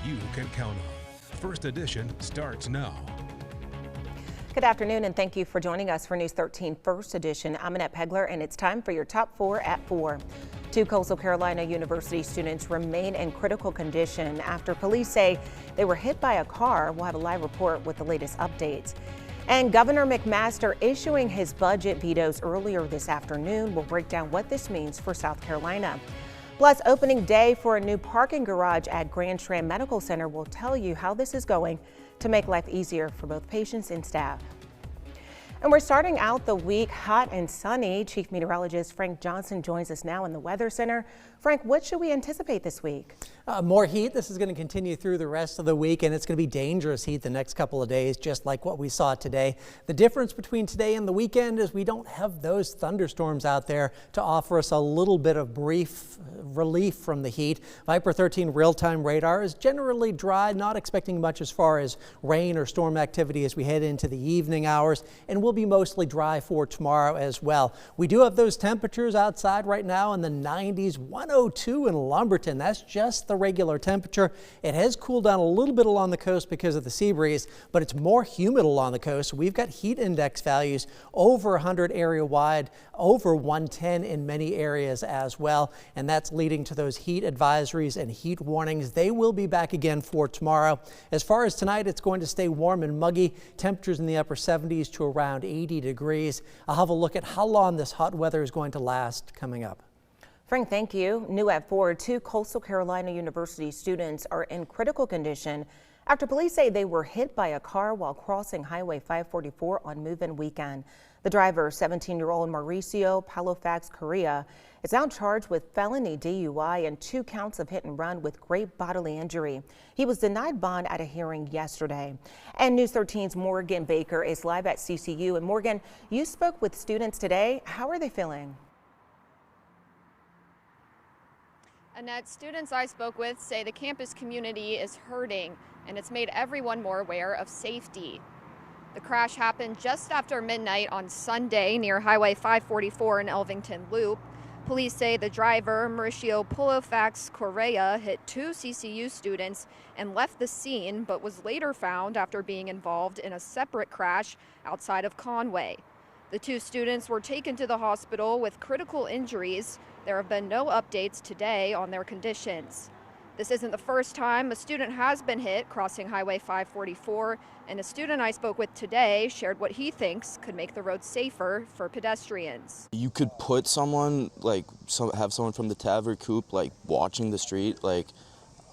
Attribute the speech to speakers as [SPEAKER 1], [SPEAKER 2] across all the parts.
[SPEAKER 1] you can count on. First Edition starts now.
[SPEAKER 2] Good afternoon and thank you for joining us for News 13 First Edition. I'm Annette Pegler and it's time for your top 4 at 4. 2 Coastal Carolina University students remain in critical condition after police say they were hit by a car. We'll have a live report with the latest updates. And Governor McMaster issuing his budget vetoes earlier this afternoon. We'll break down what this means for South Carolina. Plus, opening day for a new parking garage at Grand Strand Medical Center will tell you how this is going to make life easier for both patients and staff. And we're starting out the week hot and sunny. Chief Meteorologist Frank Johnson joins us now in the Weather Center. Frank, what should we anticipate this week?
[SPEAKER 3] More heat. This is going to continue through the rest of the week, and it's going to be dangerous heat the next couple of days, just like what we saw today. The difference between today and the weekend is we don't have those thunderstorms out there to offer us a little bit of brief relief from the heat. Viper 13 real-time radar is generally dry, not expecting much as far as rain or storm activity as we head into the evening hours, and will be mostly dry for tomorrow as well. We do have those temperatures outside right now in the 90s, 102 in Lumberton. That's just the regular temperature. It has cooled down a little bit along the coast because of the sea breeze, but it's more humid along the coast. We've got heat index values over 100 area wide, over 110 in many areas as well, and that's leading to those heat advisories and heat warnings. They will be back again for tomorrow. As far as tonight, it's going to stay warm and muggy. Temperatures in the upper 70s to around 80 degrees. I'll have a look at how long this hot weather is going to last coming up.
[SPEAKER 2] Frank, thank you. New at 4, 2 Coastal Carolina University students are in critical condition after police say they were hit by a car while crossing Highway 544 on move-in weekend. The driver, 17-year-old Mauricio Palofax Correa, is now charged with felony DUI and 2 counts of hit and run with great bodily injury. He was denied bond at a hearing yesterday. And News 13's Morgan Baker is live at CCU. And Morgan, you spoke with students today. How are they feeling?
[SPEAKER 4] Annette, students I spoke with say the campus community is hurting and it's made everyone more aware of safety. The crash happened just after midnight on Sunday near Highway 544 in Elvington Loop. Police say the driver, Mauricio Palofax Correa, hit 2 CCU students and left the scene, but was later found after being involved in a separate crash outside of Conway. The 2 students were taken to the hospital with critical injuries. There have been no updates today on their conditions. This isn't the first time a student has been hit crossing Highway 544, and a student I spoke with today shared what he thinks could make the road safer for pedestrians.
[SPEAKER 5] You could put someone, have someone from the TAV or Coop, watching the street.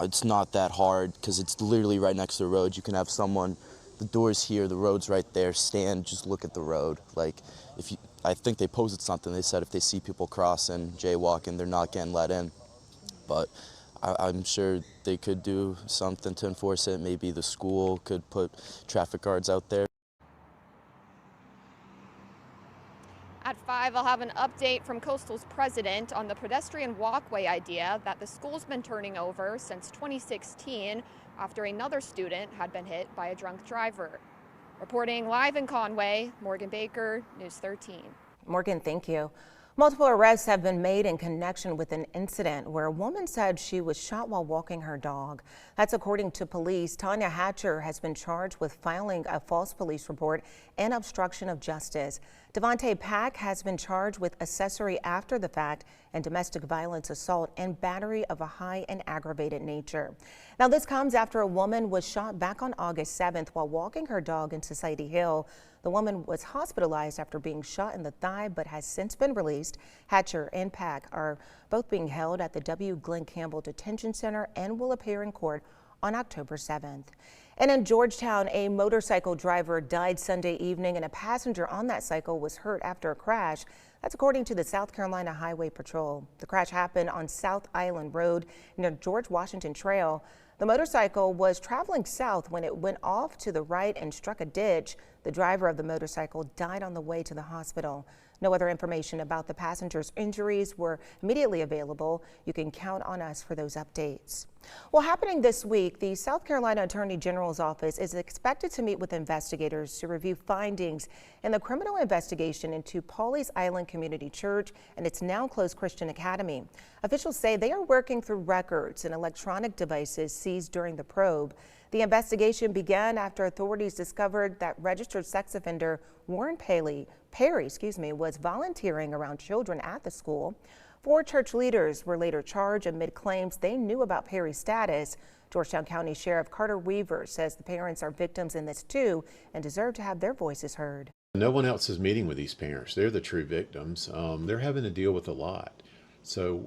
[SPEAKER 5] It's not that hard because it's literally right next to the road. You can have someone, the door's here, the road's right there, stand, just look at the road. I think they posted something. They said if they see people crossing, jaywalking, they're not getting let in. But I'm sure they could do something to enforce it. Maybe the school could put traffic guards out there.
[SPEAKER 4] At 5, I'll have an update from Coastal's president on the pedestrian walkway idea that the school's been turning over since 2016 after another student had been hit by a drunk driver. Reporting live in Conway, Morgan Baker, News 13.
[SPEAKER 2] Morgan, thank you. Multiple arrests have been made in connection with an incident where a woman said she was shot while walking her dog. That's according to police. Tanya Hatcher has been charged with filing a false police report and obstruction of justice. Devontae Pack has been charged with accessory after the fact and domestic violence assault and battery of a high and aggravated nature. Now, this comes after a woman was shot back on August 7th while walking her dog in Society Hill. The woman was hospitalized after being shot in the thigh but has since been released. Hatcher and Pack are both being held at the W. Glenn Campbell Detention Center and will appear in court on October 7th. And in Georgetown, a motorcycle driver died Sunday evening and a passenger on that cycle was hurt after a crash. That's according to the South Carolina Highway Patrol. The crash happened on South Island Road near George Washington Trail. The motorcycle was traveling south when it went off to the right and struck a ditch. The driver of the motorcycle died on the way to the hospital. No other information about the passengers' injuries were immediately available. You can count on us for those updates. Well, happening this week, the South Carolina Attorney General's office is expected to meet with investigators to review findings in the criminal investigation into Pawleys Island Community Church and its now closed Christian Academy. Officials say they are working through records and electronic devices seized during the probe. The investigation began after authorities discovered that registered sex offender Warren Perry, was volunteering around children at the school. 4 church leaders were later charged amid claims they knew about Perry's status. Georgetown County Sheriff Carter Weaver says the parents are victims in this too and deserve to have their voices heard.
[SPEAKER 6] No one else is meeting with these parents. They're the true victims. They're having to deal with a lot. So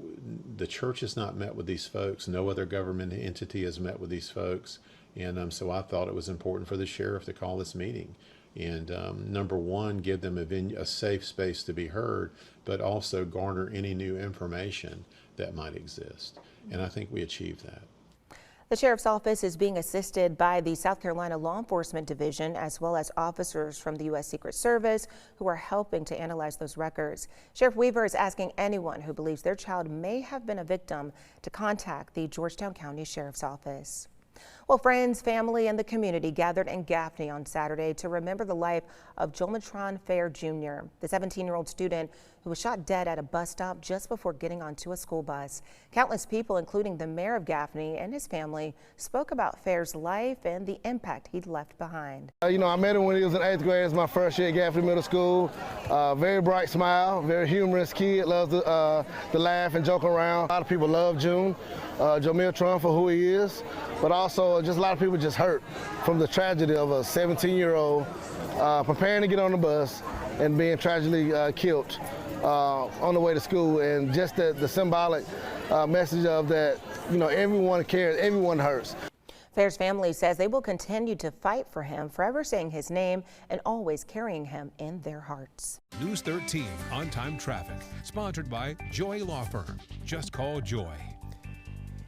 [SPEAKER 6] the church has not met with these folks. No other government entity has met with these folks. And so I thought it was important for the sheriff to call this meeting. And number one, give them a safe space to be heard, but also garner any new information that might exist. And I think we achieved that.
[SPEAKER 2] The sheriff's office is being assisted by the South Carolina Law Enforcement Division, as well as officers from the U.S. Secret Service who are helping to analyze those records. Sheriff Weaver is asking anyone who believes their child may have been a victim to contact the Georgetown County Sheriff's Office. Well, friends, family, and the community gathered in Gaffney on Saturday to remember the life of Jomatron Fair Jr., the 17-year-old student who was shot dead at a bus stop just before getting onto a school bus. Countless people, including the mayor of Gaffney and his family, spoke about Fair's life and the impact he'd left behind.
[SPEAKER 7] You know, I met him when he was in 8th grade. It's my first year at Gaffney Middle School. Very bright smile, very humorous kid, loves to laugh and joke around. A lot of people love June, Jomatron for who he is, but also just a lot of people just hurt from the tragedy of a 17-year-old preparing to get on the bus and being tragically killed on the way to school. And just the symbolic message of that, you know, everyone cares, everyone hurts.
[SPEAKER 2] Fair's family says they will continue to fight for him, forever saying his name and always carrying him in their hearts.
[SPEAKER 1] News 13 on-time traffic, sponsored by Joy Law Firm. Just call Joy.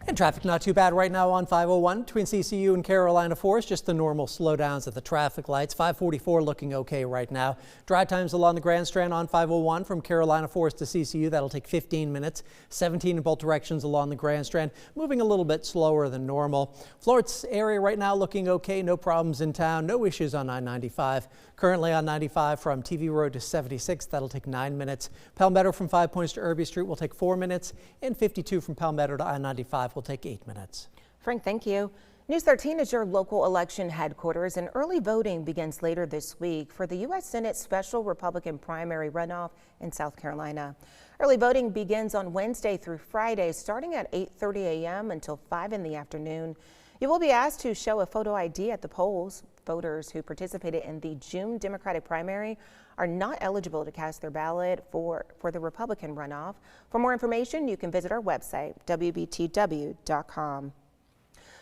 [SPEAKER 3] And traffic not too bad right now on 501 between CCU and Carolina Forest. Just the normal slowdowns at the traffic lights. 544 looking okay right now. Drive times along the Grand Strand on 501 from Carolina Forest to CCU. That'll take 15 minutes. 17 in both directions along the Grand Strand. Moving a little bit slower than normal. Florence area right now looking okay. No problems in town. No issues on I-95. Currently on 95 from TV Road to 76. That'll take 9 minutes. Palmetto from 5 Points to Irby Street will take 4 minutes. And 52 from Palmetto to I-95 will take 8 minutes.
[SPEAKER 2] Frank, thank you. News 13 is your local election headquarters, and early voting begins later this week for the U.S. Senate special Republican primary runoff in South Carolina. Early voting begins on Wednesday through Friday, starting at 8:30 a.m. until 5 in the afternoon. You will be asked to show a photo ID at the polls. Voters who participated in the June Democratic primary are not eligible to cast their ballot for the Republican runoff. For more information, you can visit our website, wbtw.com.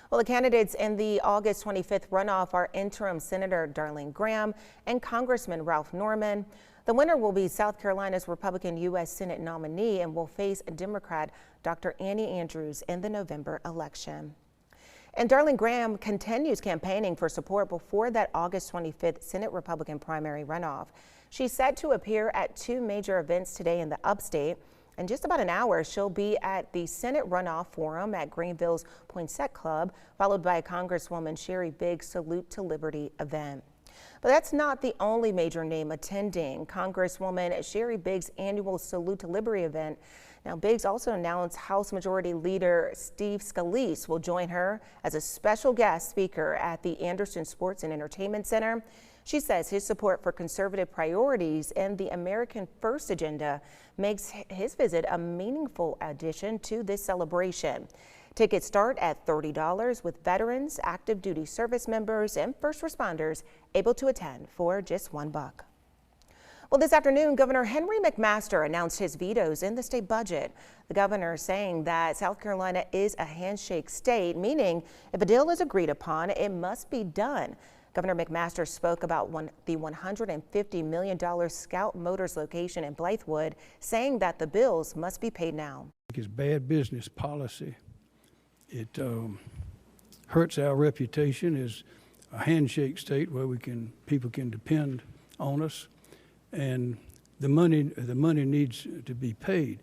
[SPEAKER 2] Well, the candidates in the August 25th runoff are interim Senator Darlene Graham and Congressman Ralph Norman. The winner will be South Carolina's Republican U.S. Senate nominee and will face Democrat Dr. Annie Andrews in the November election. And Darlene Graham continues campaigning for support before that August 25th Senate Republican primary runoff. She's set to appear at 2 major events today in the upstate. In just about an hour, she'll be at the Senate Runoff Forum at Greenville's Poinsett Club, followed by a Congresswoman Sherry Biggs' Salute to Liberty event. But that's not the only major name attending Congresswoman Sherry Biggs' annual Salute to Liberty event. Now, Biggs also announced House Majority Leader Steve Scalise will join her as a special guest speaker at the Anderson Sports and Entertainment Center. She says his support for conservative priorities and the American First agenda makes his visit a meaningful addition to this celebration. Tickets start at $30 with veterans, active duty service members, and first responders able to attend for just $1. Well, this afternoon, Governor Henry McMaster announced his vetoes in the state budget. The governor saying that South Carolina is a handshake state, meaning if a deal is agreed upon, it must be done. Governor McMaster spoke about the $150 million Scout Motors location in Blythewood, saying that the bills must be paid now.
[SPEAKER 8] It's bad business policy. It hurts our reputation as a handshake state where people can depend on us. And the money needs to be paid.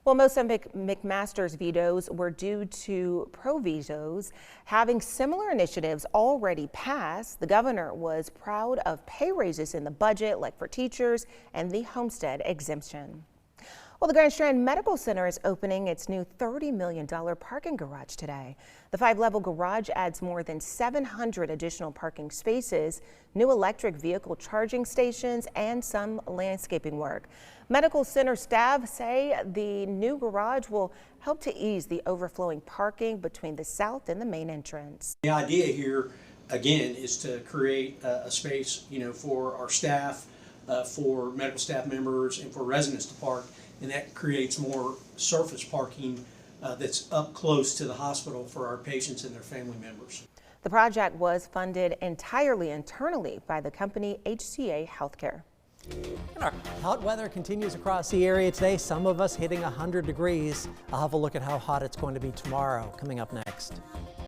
[SPEAKER 2] Well, most of McMaster's vetoes were due to provisos having similar initiatives already passed. The governor was proud of pay raises in the budget, like for teachers, and the homestead exemption. Well, the Grand Strand Medical Center is opening its new $30 million parking garage today. The 5-level garage adds more than 700 additional parking spaces, new electric vehicle charging stations, and some landscaping work. Medical Center staff say the new garage will help to ease the overflowing parking between the south and the main entrance.
[SPEAKER 9] The idea here, again, is to create a space, for our staff, for medical staff members, and for residents to park. And that creates more surface parking that's up close to the hospital for our patients and their family members.
[SPEAKER 2] The project was funded entirely internally by the company HCA Healthcare.
[SPEAKER 3] And our hot weather continues across the area today, some of us hitting 100 degrees. I'll have a look at how hot it's going to be tomorrow, coming up next.